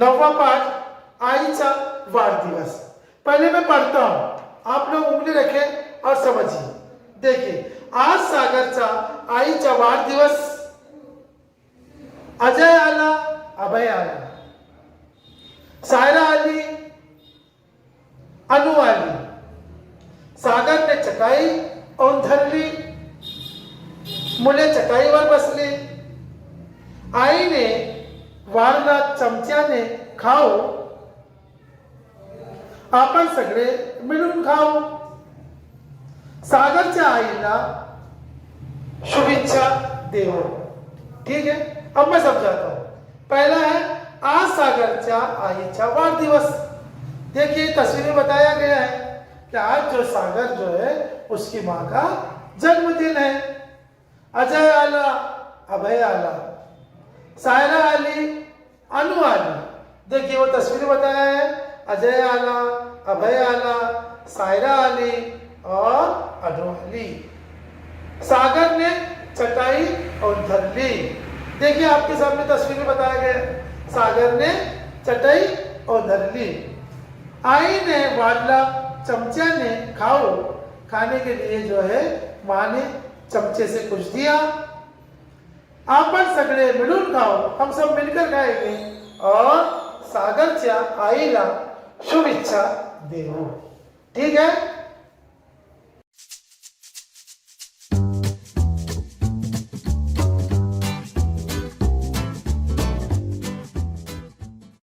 9वां पाठ आईचा वाढदिवस। पहले मैं पढ़ता हूं, आप लोग उंगली रखें और समझिए। देखिए, आज सागरचा आईचा वाढदिवस। अजय आला, अभय आला, सायरा आली, अनु आली। सागर ने चटाई धरली, मुले चटाईवर बसले। आईने वाढला चमच्याने खाऊ, आपण सगळे मिळून खाऊ। सागरच्या आईला शुभेच्छा देवो। ठीक है, अब मैं समझाता हूं। पहला है आज सागरच्या आईचा वाढदिवस। देखिए तस्वीर में बताया गया है कि आज जो सागर जो है उसकी माँ का जन्मदिन है। अजय आला, अभय आला, सायरा आली, अनु आली। देखिए वो तस्वीर बताया है, अजय आला, अभय आला, सायरा आली और अनु आली। सागर ने चटाई धरली। देखिए आपके सामने तस्वीर में बताया गया, सागर ने चटाई धरली। आई ने वाढला चमच्याने खाओ, खाने के लिए जो है माँ ने चमचे से कुछ दिया। आपण सगळे मिळून खाओ, हम सब मिलकर खाएंगे और सागरच्या आईला शुभेच्छा देवो। ठीक है।